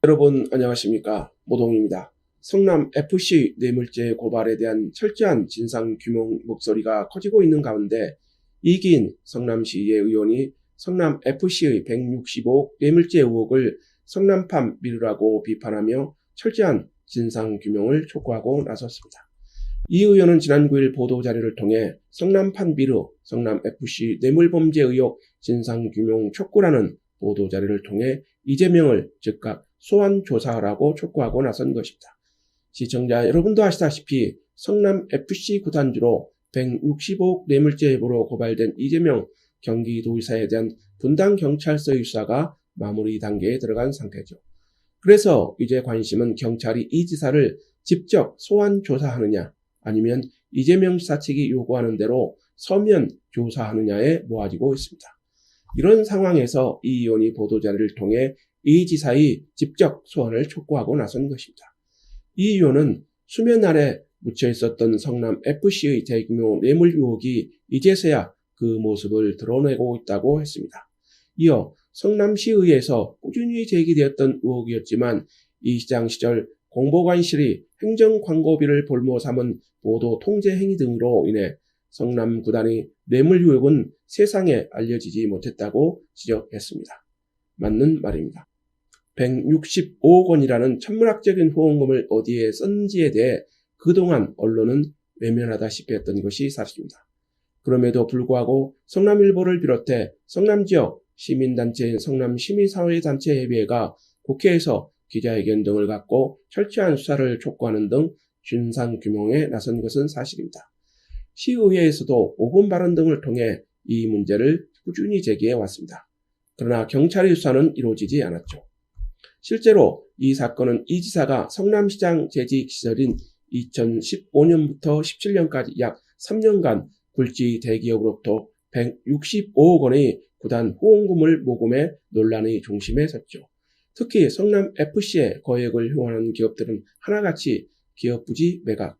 여러분 안녕하십니까? 모동입니다. 성남FC 뇌물죄 고발에 대한 철저한 진상규명 목소리가 커지고 있는 가운데 이기인 성남시의 의원이 성남FC의 165억 뇌물죄 의혹을 성남판 미루라고 비판하며 철저한 진상규명을 촉구하고 나섰습니다. 이 의원은 지난 9일 보도자료를 통해 성남판 미루, 성남FC 뇌물범죄 의혹 진상규명 촉구라는 보도자료를 통해 이재명을 즉각 소환조사하라고 촉구하고 나선 것입니다. 시청자 여러분도 아시다시피 성남FC 구단주로 165억 뇌물죄 혐의로 고발된 이재명 경기도지사에 대한 분당경찰서의 수사가 마무리 단계에 들어간 상태죠. 그래서 이제 관심은 경찰이 이 지사를 직접 소환조사하느냐 아니면 이재명 지사 측이 요구하는 대로 서면 조사하느냐에 모아지고 있습니다. 이런 상황에서 이 의원이 보도자료를 통해 이 지사의 직접 소환을 촉구하고 나선 것입니다. 이 의원은 수면 아래 묻혀 있었던 성남FC의 대규모 뇌물 의혹이 이제서야 그 모습을 드러내고 있다고 했습니다. 이어 성남시의회에서 꾸준히 제기되었던 의혹이었지만 이 시장 시절 공보관실이 행정광고비를 볼모 삼은 보도 통제 행위 등으로 인해 성남구단의 뇌물 의혹은 세상에 알려지지 못했다고 지적했습니다. 맞는 말입니다. 165억 원이라는 천문학적인 후원금을 어디에 썼는지에 대해 그동안 언론은 외면하다시피 했던 것이 사실입니다. 그럼에도 불구하고 성남일보를 비롯해 성남지역 시민단체인 성남시민사회단체협의회가 국회에서 기자회견 등을 갖고 철저한 수사를 촉구하는 등 진상규명에 나선 것은 사실입니다. 시의회에서도 5분 발언 등을 통해 이 문제를 꾸준히 제기해 왔습니다. 그러나 경찰의 수사는 이루어지지 않았죠. 실제로 이 사건은 이 지사가 성남시장 재직 시절인 2015년부터 17년까지 약 3년간 굴지 대기업으로부터 165억 원의 구단 후원금을 모금해 논란의 중심에 섰죠. 특히 성남FC에 거액을 후원하는 기업들은 하나같이 기업 부지 매각,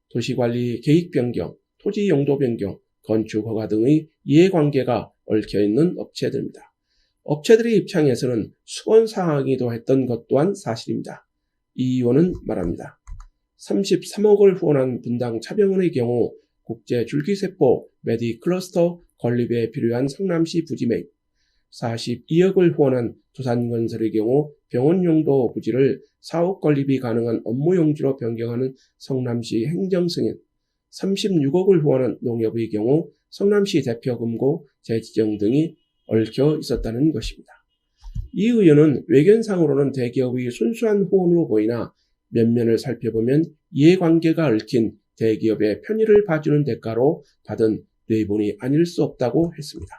도시관리 계획 변경, 토지 용도 변경, 건축 허가 등의 이해관계가 얽혀있는 업체들입니다. 업체들의 입장에서는 수원사항이기도 했던 것 또한 사실입니다. 이 의원은 말합니다. 33억을 후원한 분당 차병원의 경우 국제 줄기세포 메디클러스터 건립에 필요한 성남시 부지 매입, 42억을 후원한 두산건설의 경우 병원용도 부지를 사업 건립이 가능한 업무용지로 변경하는 성남시 행정승인, 36억을 후원한 농협의 경우 성남시 대표금고 재지정 등이 얽혀 있었다는 것입니다. 이 의원은 외견상으로는 대기업의 순수한 후원으로 보이나 면면을 살펴보면 이해관계가 얽힌 대기업의 편의를 봐주는 대가로 받은 뇌본이 아닐 수 없다고 했습니다.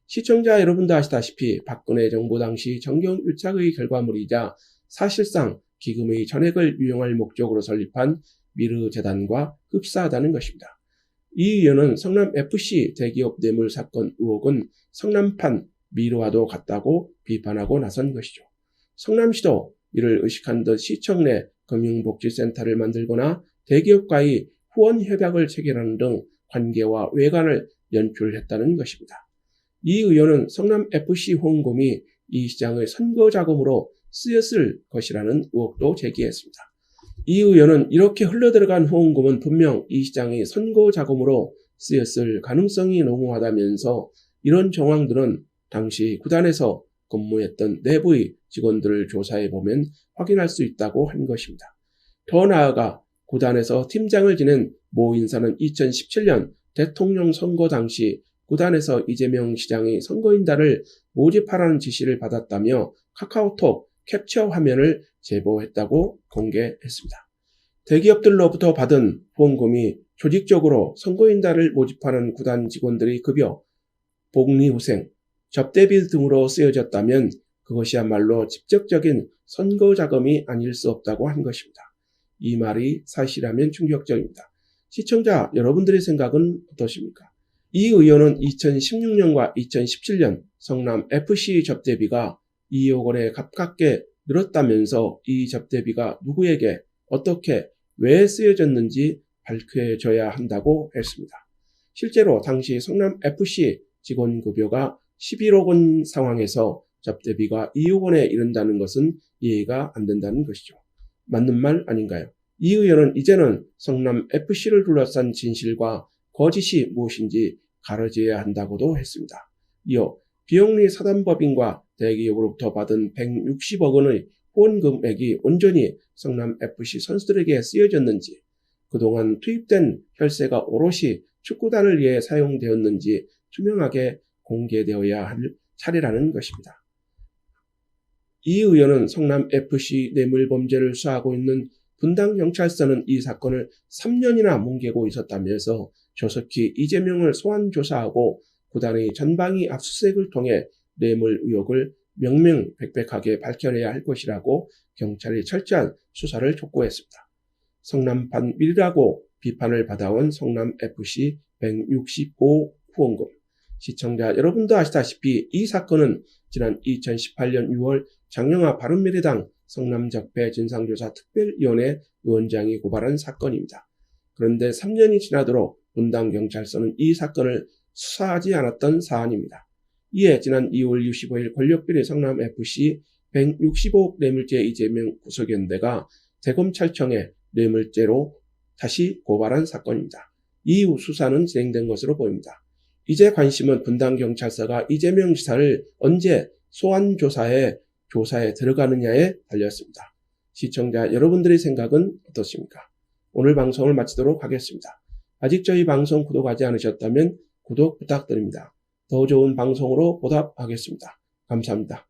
시청자 여러분도 아시다시피 박근혜 정부 당시 정경유착의 결과물이자 사실상 기금의 전액을 유용할 목적으로 설립한 미르재단과 흡사하다는 것입니다. 이 의원은 성남FC 대기업 뇌물 사건 의혹은 성남판 미르와도 같다고 비판하고 나선 것이죠. 성남시도 이를 의식한 듯 시청 내 금융복지센터를 만들거나 대기업과의 후원 협약을 체결하는 등 관계와 외관을 연출했다는 것입니다. 이 의원은 성남FC 후원금이 이 시장의 선거 자금으로 쓰였을 것이라는 의혹도 제기했습니다. 이 의원은 이렇게 흘러들어간 후원금은 분명 이 시장의 선거 자금으로 쓰였을 가능성이 농후하다면서 이런 정황들은 당시 구단에서 근무했던 내부의 직원들을 조사해보면 확인할 수 있다고 한 것입니다. 더 나아가 구단에서 팀장을 지낸 모 인사는 2017년 대통령 선거 당시 구단에서 이재명 시장의 선거인단을 모집하라는 지시를 받았다며 카카오톡 캡처 화면을 제보했다고 공개했습니다. 대기업들로부터 받은 후원금이 조직적으로 선거인단을 모집하는 구단 직원들의 급여, 복리후생, 접대비 등으로 쓰여졌다면 그것이야말로 직접적인 선거 자금이 아닐 수 없다고 한 것입니다. 이 말이 사실이라면 충격적입니다. 시청자 여러분들의 생각은 어떠십니까? 이 의원은 2016년과 2017년 성남FC 접대비가 2억 원에 가깝게 늘었다면서 이 접대비가 누구에게 어떻게 왜 쓰여졌는지 밝혀져야 한다고 했습니다. 실제로 당시 성남FC 직원 급여가 11억 원 상황에서 접대비가 2억 원에 이른다는 것은 이해가 안 된다는 것이죠. 맞는 말 아닌가요? 이 의원은 이제는 성남FC를 둘러싼 진실과 거짓이 무엇인지 가려져야 한다고도 했습니다. 이어 비영리 사단법인과 대기업으로부터 받은 160억 원의 후원 금액이 온전히 성남FC 선수들에게 쓰여졌는지, 그동안 투입된 혈세가 오롯이 축구단을 위해 사용되었는지 투명하게 공개되어야 할 차례라는 것입니다. 이 의원은 성남FC 뇌물범죄를 수사하고 있는 분당경찰서는 이 사건을 3년이나 뭉개고 있었다면서 조속히 이재명을 소환 조사하고 구단의 전방위 압수수색을 통해 뇌물 의혹을 명명백백하게 밝혀내야 할 것이라고 경찰이 철저한 수사를 촉구했습니다. 성남반밀이라고 비판을 받아온 성남FC 165 후원금. 시청자 여러분도 아시다시피 이 사건은 지난 2018년 6월 장영하 바른미래당 성남적폐 진상조사 특별위원회 위원장이 고발한 사건입니다. 그런데 3년이 지나도록 분당경찰서는 이 사건을 수사하지 않았던 사안입니다. 이에 지난 2월 25일 권력비리 성남FC 165억 뇌물죄 이재명 구속연대가 대검찰청에 뇌물죄로 다시 고발한 사건입니다. 이후 수사는 진행된 것으로 보입니다. 이제 관심은 분당경찰서가 이재명 지사를 언제 소환조사에 들어가느냐에 달렸습니다. 시청자 여러분들의 생각은 어떻습니까? 오늘 방송을 마치도록 하겠습니다. 아직 저희 방송 구독하지 않으셨다면 구독 부탁드립니다. 더 좋은 방송으로 보답하겠습니다. 감사합니다.